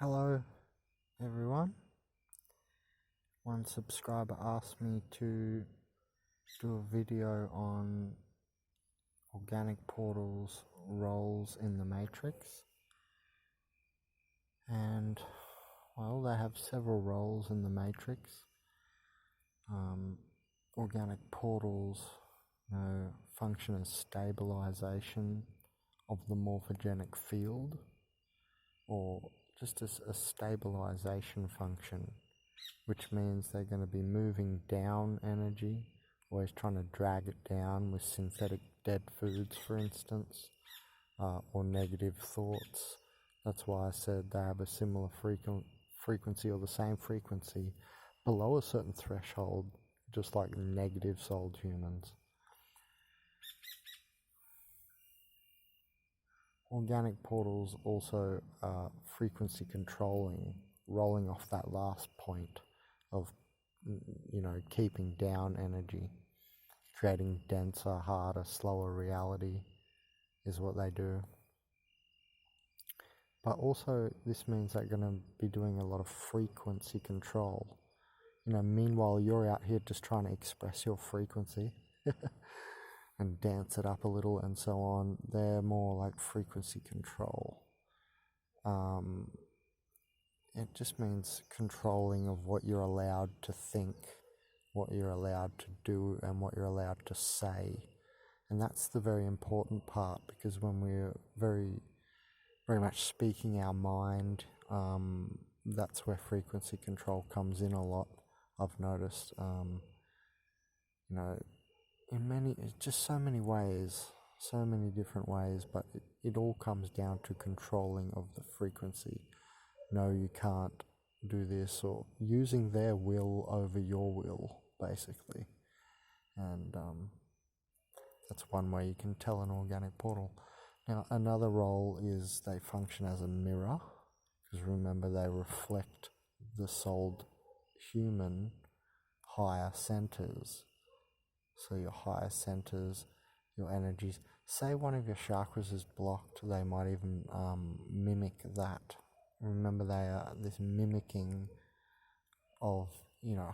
Hello everyone. One subscriber asked me to do a video on organic portals' roles in the Matrix, and well, they have several roles in the Matrix. Organic portals function as stabilization of the morphogenic field, or just as a stabilization function, which means they're going to be moving down energy, always trying to drag it down with synthetic dead foods, for instance, or negative thoughts. That's why I said they have a similar frequency or the same frequency below a certain threshold, just like negative souled humans. Organic portals also are frequency controlling, rolling off that last point of, keeping down energy, creating denser, harder, slower reality is what they do. But also this means they're going to be doing a lot of frequency control. Meanwhile you're out here just trying to express your frequency and dance it up a little and so on. They're more like frequency control. It just means controlling of what you're allowed to think, what you're allowed to do, and what you're allowed to say. And that's the very important part, because when we're very, very much speaking our mind, that's where frequency control comes in a lot, I've noticed. In just so many ways, so many different ways, but it all comes down to controlling of the frequency. No, you can't do this, or using their will over your will, basically. And that's one way you can tell an organic portal. Now, another role is they function as a mirror, because remember, they reflect the souled human higher centers. So your higher centers, your energies. Say one of your chakras is blocked, they might even mimic that. Remember, they are this mimicking of,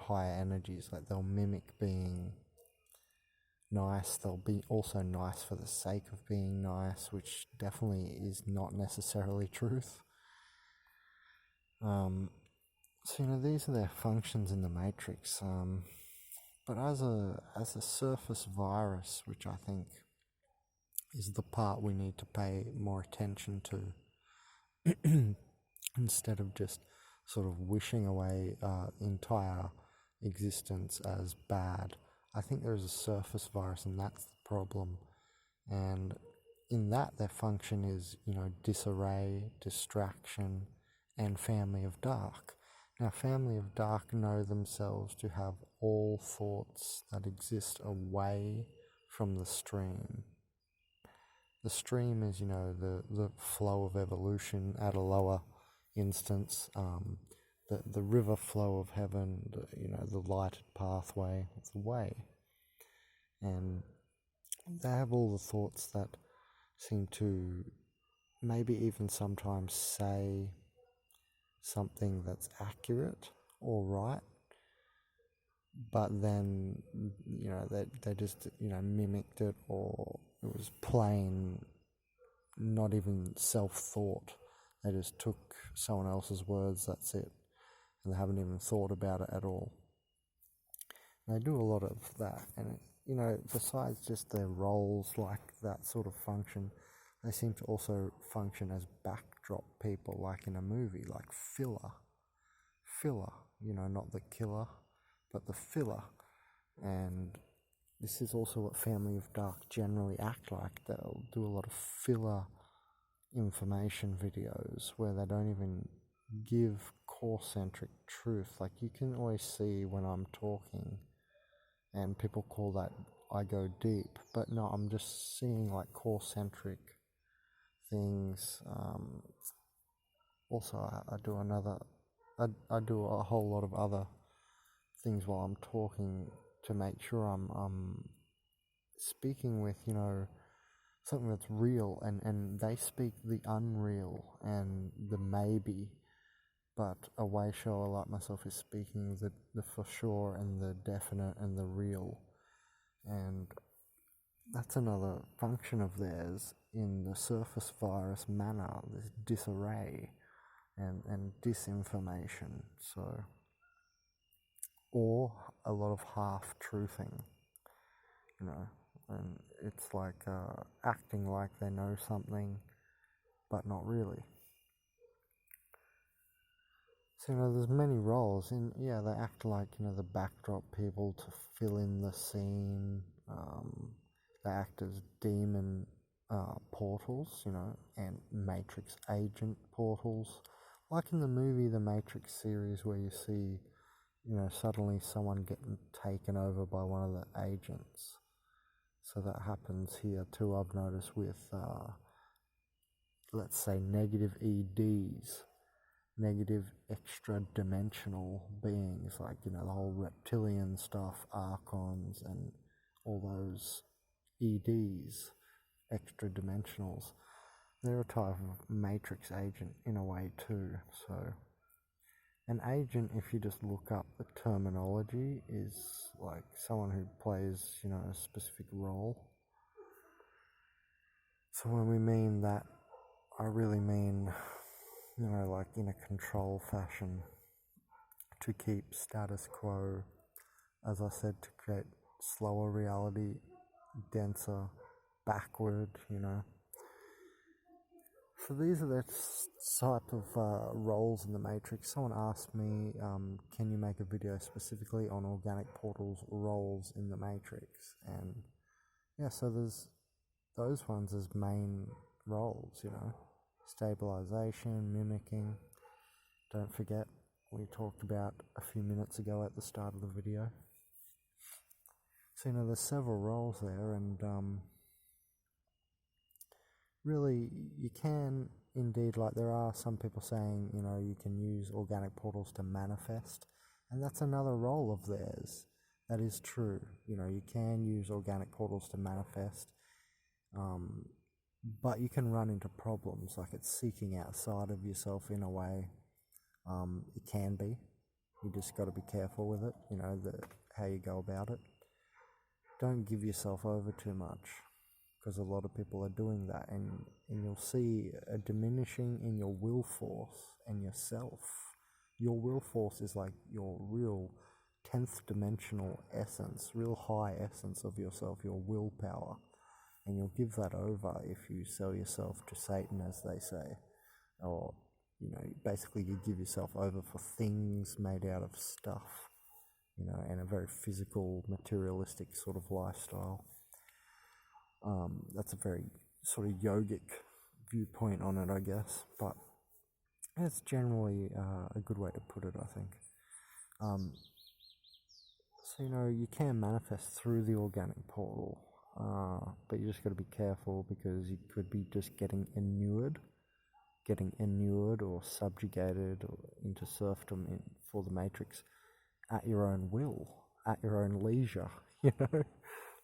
higher energies. Like, they'll mimic being nice. They'll be also nice for the sake of being nice, which definitely is not necessarily truth. So these are their functions in the Matrix. But as a surface virus, which I think is the part we need to pay more attention to, instead of just sort of wishing away entire existence as bad. I think there's a surface virus, and that's the problem. And in that, their function is, disarray, distraction, and family of dark. Now, family of dark know themselves to have all thoughts that exist away from the stream. The stream is, the flow of evolution at a lower instance, the river flow of heaven, the lighted pathway, it's the way. And they have all the thoughts that seem to maybe even sometimes say something that's accurate or right, but then they just mimicked it, or it was plain not even self-thought. They just took someone else's words, that's it, and they haven't even thought about it at all. And they do a lot of that, and besides just their roles like that sort of function, they seem to also function as backdrop people, like in a movie, like filler, not the killer, but the filler. And this is also what family of dark generally act like. They'll do a lot of filler information videos where they don't even give core-centric truth. Like, you can always see when I'm talking, and people call that I go deep, but no, I'm just seeing like core-centric things. Also, I do a whole lot of other things while I'm talking to make sure I'm speaking with, something that's real, and they speak the unreal and the maybe, but a way shower like myself is speaking the for sure and the definite and the real. And that's another function of theirs in the surface virus manner, this disarray and disinformation. So, or a lot of half-truthing, and it's like acting like they know something, but not really. So, there's many roles, and they act like, the backdrop people to fill in the scene. They act as demon portals, and Matrix agent portals. Like in the movie The Matrix series, where you see, suddenly someone getting taken over by one of the agents. So that happens here too, I've noticed, with, let's say, negative EDs, negative extra-dimensional beings, like, the whole reptilian stuff, Archons, and all those EDs, extra-dimensionals. They're a type of Matrix agent in a way too. So an agent, if you just look up the terminology, is like someone who plays, a specific role. So when we mean that, I really mean, like in a control fashion, to keep status quo, as I said, to create slower reality, denser, backward, So these are the type of roles in the Matrix. Someone asked me, can you make a video specifically on organic portals' roles in the Matrix? And so there's those ones as main roles, stabilization, mimicking. Don't forget, we talked about a few minutes ago at the start of the video. So, there's several roles there, and really, you can indeed, like there are some people saying, you can use organic portals to manifest, and that's another role of theirs. That is true. You can use organic portals to manifest, but you can run into problems, like it's seeking outside of yourself in a way. It can be. You just got to be careful with it, how you go about it. Don't give yourself over too much, because a lot of people are doing that, and you'll see a diminishing in your will force and yourself. Your will force is like your real 10th dimensional essence, real high essence of yourself, your willpower, and you'll give that over if you sell yourself to Satan, as they say, or basically you give yourself over for things made out of stuff, and a very physical, materialistic sort of lifestyle. That's a very sort of yogic viewpoint on it, I guess, but it's generally a good way to put it, I think. So, you can manifest through the organic portal, but you just got to be careful, because you could be just getting inured or subjugated or into serfdom for the Matrix at your own will, at your own leisure,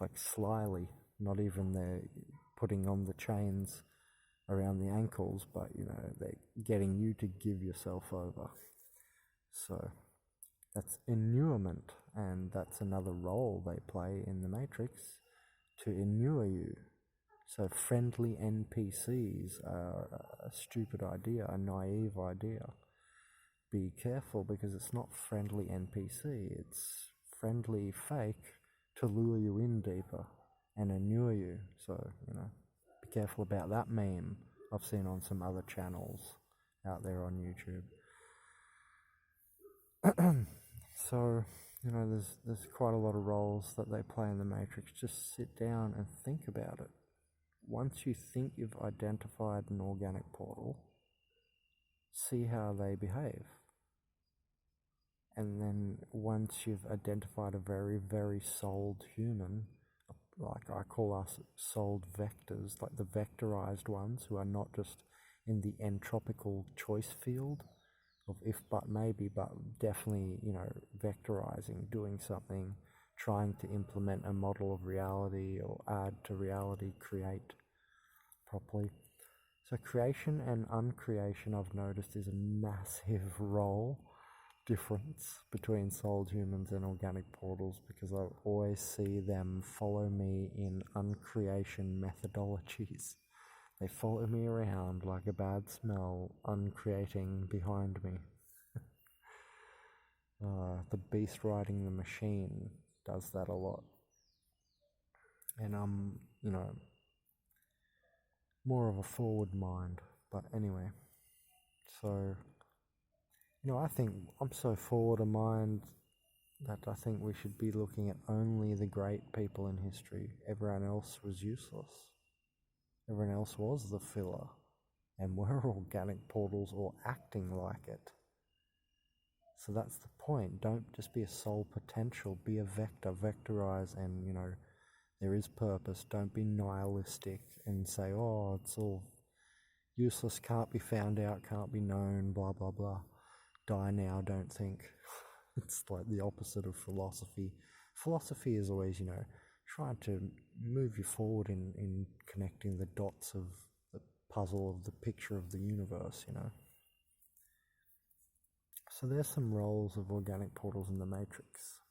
like slyly, not even they're putting on the chains around the ankles, but, they're getting you to give yourself over. So that's inurement, and that's another role they play in the Matrix, to inure you. So friendly NPCs are a stupid idea, a naive idea. Be careful, because it's not friendly NPC, it's friendly fake to lure you in deeper and inure you. So, be careful about that meme I've seen on some other channels out there on YouTube. So, there's quite a lot of roles that they play in the Matrix. Just sit down and think about it. Once you think you've identified an organic portal, see how they behave. And then once you've identified a very, very souled human, like I call us souled vectors, like the vectorized ones who are not just in the entropical choice field of if, but, maybe, but definitely, vectorizing, doing something, trying to implement a model of reality or add to reality, create properly. So creation and uncreation, I've noticed, is a massive role difference between souled humans and organic portals, because I always see them follow me in uncreation methodologies. They follow me around like a bad smell, uncreating behind me. The beast riding the machine does that a lot. And I'm, more of a forward mind. But anyway, so, I think I'm so forward a mind that I think we should be looking at only the great people in history. Everyone else was useless. Everyone else was the filler and were organic portals or acting like it. So that's the point. Don't just be a soul potential, be a vector, vectorize, and there is purpose. Don't be nihilistic and say, oh, it's all useless, can't be found out, can't be known, blah blah blah. Die now, don't think. It's like the opposite of philosophy. Philosophy is always, trying to move you forward in connecting the dots of the puzzle of the picture of the universe, So there's some roles of organic portals in the Matrix.